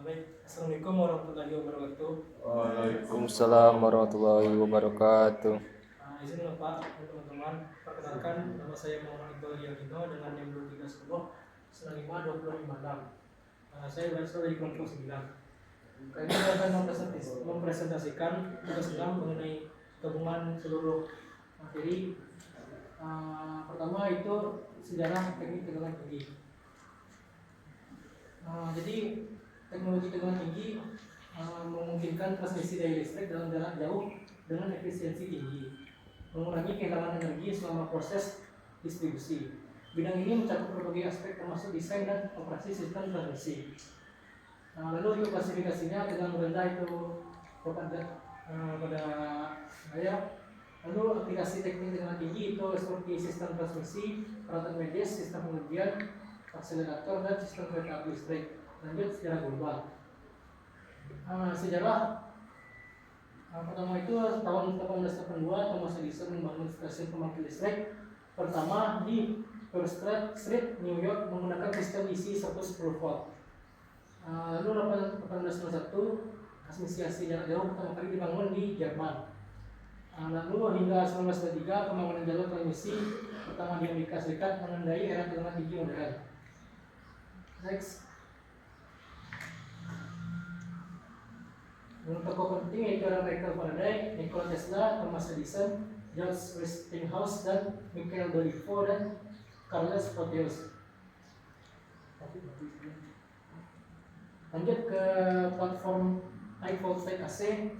Baik, Assalamualaikum warahmatullahi wabarakatuh. Waalaikumsalam warahmatullahi wabarakatuh. Izin Bapak dan teman-teman, perkenalkan nama saya Muhammad Iqbal Yagino dengan NIM 2310 95 Saya berasal dari kelompok 9. Kali ini saya akan mempresentasikan tugas 6 mengenai gabungan seluruh materi. Pertama itu sejarah teknik tegangan tinggi. Jadi teknologi tegangan tinggi memungkinkan transmisi daya listrik dalam jarak jauh dengan efisiensi tinggi, mengurangi kehilangan energi selama proses distribusi. Bidang ini mencakup berbagai aspek termasuk desain dan operasi sistem transmisi. Lalu untuk klasifikasinya, tegangan rendah itu pada daya. Lalu aplikasi teknik tegangan tinggi itu seperti sistem transmisi, peralatan medis, sistem pengujian, akselerator, dan sistem kereta api listrik. Lanjut sejarah global. Sejarah pertama itu tahun 1882 Thomas Edison membangun stasiun pembangkit listrik pertama di First Street, New York menggunakan sistem DC 110 volt. Lalu 1891 transmisi jarak jauh pertama kali dibangun di Jerman. Lalu hingga 1923 pembangunan jalur transmisi pertama di Amerika Serikat menandai era tegangan tinggi modern. Next. Tokoh penting yaitu ada Michael Faraday, Nikola Tesla, Thomas Edison, George Westinghouse, dan Michael Dorico dan Carlos Proteus. Lanjut ke platform high voltage AC.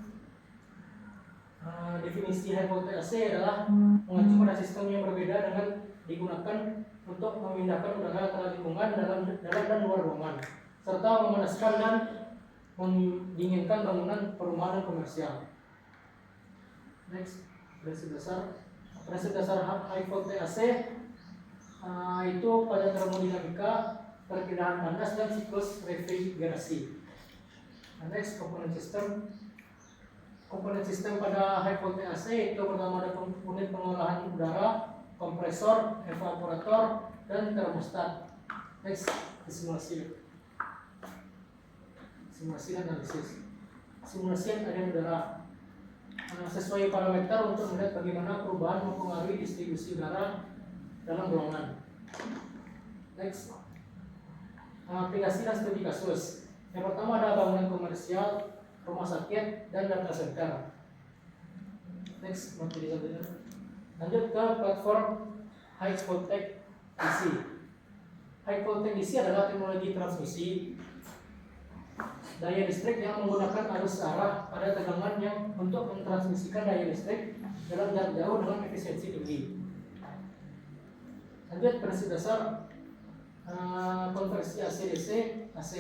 Definisi high voltage AC adalah mengacu pada sistem yang berbeda dengan digunakan untuk memindahkan udara antara lingkungan dalam dan luar ruangan, serta memanaskan dan mendinginkan bangunan perumahan dan komersial. Next, prinsip dasar high voltage AC itu pada termodinamika, perpindahan panas, dan siklus refrigerasi. Next, komponen sistem pada high voltage AC itu pertama ada unit pengolahan udara, kompresor, evaporator, dan termostat. Next, simulasi dan analisis. Simulasi harian udara sesuai parameter untuk melihat bagaimana perubahan mempengaruhi distribusi udara dalam ruangan. Next, aplikasi dan studi kasus. Yang pertama ada bangunan komersial, rumah sakit, dan data center. Next, materi selanjutnya. Lanjut ke platform high voltage DC. High voltage DC adalah teknologi transmisi daya listrik yang menggunakan arus arah pada tegangan yang untuk mentransmisikan daya listrik dalam jarak jauh dengan efisiensi tinggi. Lanjut prinsip dasar konversi AC DC AC.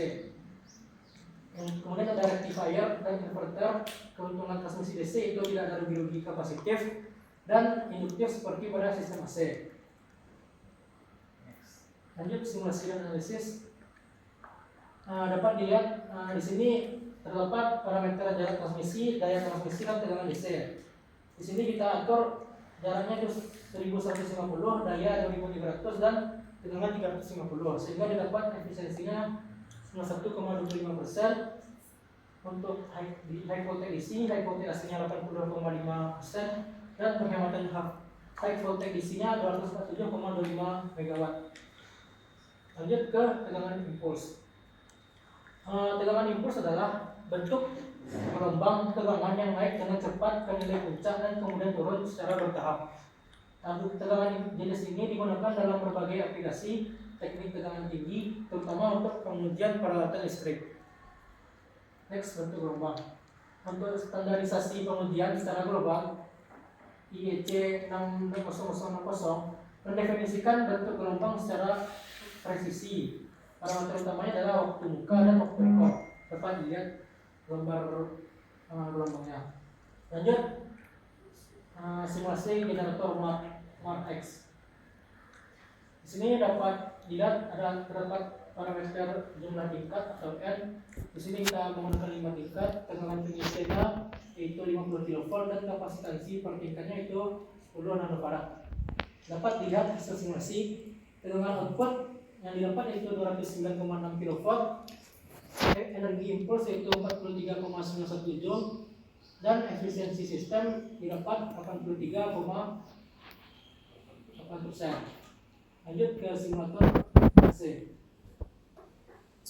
Kemudian ada rectifier dan inverter. Keuntungan transmisi DC itu tidak ada rugi-rugi kapasitif dan induktif seperti pada sistem AC. Lanjut simulasi dan analisis. Dapat dilihat di sini terdapat parameter jarak transmisi, daya transmisi, dan tegangan DC. Di sini kita atur jaraknya 1150, daya 2300, dan tegangan 350, sehingga didapat efisiensinya 91,25% untuk high voltage DC, high voltage AC-nya 82,5%, dan penghematan high voltage DC-nya 247,25 MW. Lanjut ke tegangan impuls. Tegangan impuls adalah bentuk gelombang tegangan yang naik dengan cepat ke nilai puncak dan kemudian turun secara bertahap. Tegangan jenis ini digunakan dalam berbagai aplikasi teknik tegangan tinggi, terutama untuk pengujian peralatan listrik. Next, bentuk gelombang. Untuk standarisasi pengujian secara global, IEC 60060 mendefinisikan bentuk gelombang secara presisi. Parameter utamanya adalah waktu buka dan waktu rekor. Dapat dilihat gambar gelombangnya. Lanjut, simulasi generator Mark X. Di sini dapat dilihat terdapat parameter jumlah tingkat atau N. Di sini kita menggunakan 5 tingkat. Tegangan tingginya yaitu 50 kV dan kapasitansi per tingkatnya itu 10 nanofarad. Dapat dilihat hasil simulasi tegangan output yang didapat yaitu 209,6 kV energi impuls yaitu 43,91 joule, dan efisiensi sistem didapat 83,8%. Lanjut ke simulator AC.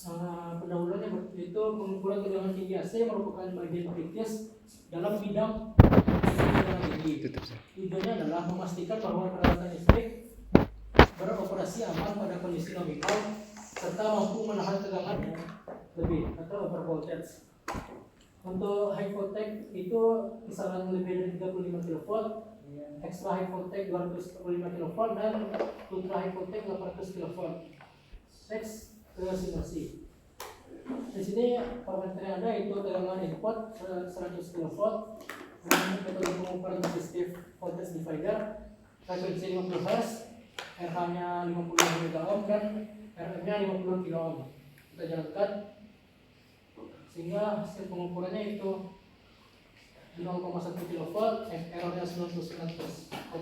Pendahuluannya itu pengukuran tegangan tinggi AC merupakan bagian kritis dalam bidang tegangan tinggi. Tujuannya adalah memastikan bahwa peralatan listrik beroperasi aman pada kondisi nominal serta mampu menahan tegangan lebih atau overvoltage. Untuk high voltage itu kisaran lebih dari 35 kV, extra high voltage 245 kV, dan ultra high voltage 800 kV. Next ke simulasi. Di sini parameter yang ada itu tegangan input 100 kV, metode pengukuran resistive voltage divider, frekuensi 50 Hz, RH-nya 50 MΩ dan RM-nya 50 kΩ. Kita jalankan sehingga hasil pengukurannya itu 0,1 kV, errornya 99,9%,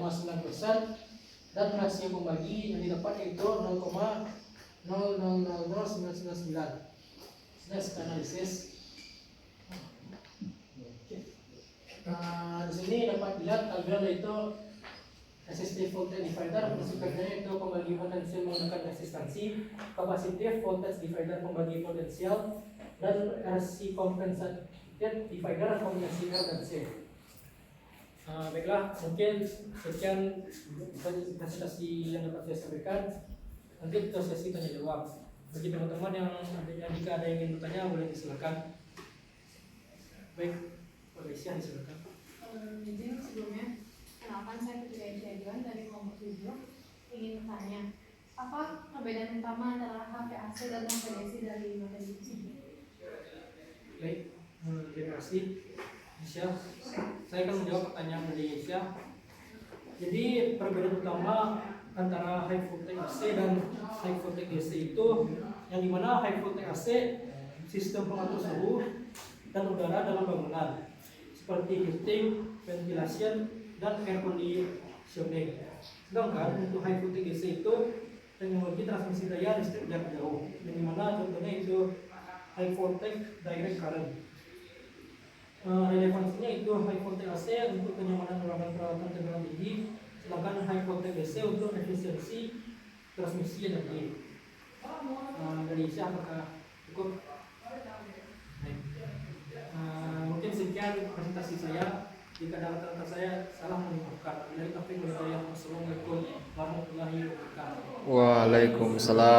dan rasio pembagi yang didapat itu 0,000999. Next analisis. Di sini dapat dilihat tabel itu resistive voltage divider, prinsipnya itu pembagi potensial menggunakan resistansi, kapasitif voltage divider pembagi potensial, dan RC compensated divider kombinasi R dan C. Baiklah, mungkin sekian presentasi yang dapat saya sampaikan. Nanti ke sesi tanya jawab. Bagi teman-teman yang jika ada yang ingin bertanya boleh disilakan. Baik, Pak Lesia disilakan. Izin sebelumnya, kenalkan saya Putri Aisyah Johan dari kelompok 7. Ingin bertanya, apa perbedaan utama antara HP AC dan HP DC dari materi ini? Baik, terima kasih Aisyah. Saya akan menjawab pertanyaan dari Aisyah. Jadi perbedaan utama antara high voltage AC dan high voltage DC itu yang dimana high voltage AC sistem pengatur suhu dan udara dalam bangunan seperti heating, ventilation, dan air conditioning. Sedangkan untuk high voltage DC itu teknologi transmisi daya listrik jarak jauh, yang dimana contohnya itu high voltage direct current. Relevansinya itu high voltage AC untuk kenyamanan ruangan perawatan tegangan tinggi, sedangkan high voltage DC untuk efisiensi transmisi energi. Dari Isya apakah cukup? Mungkin sekian presentasi saya. Jika ada kata-kata saya salah mengucapkan. Dari topik dari Assalamualaikum warahmatullahi wabarakatuh. Waalaikumsalam.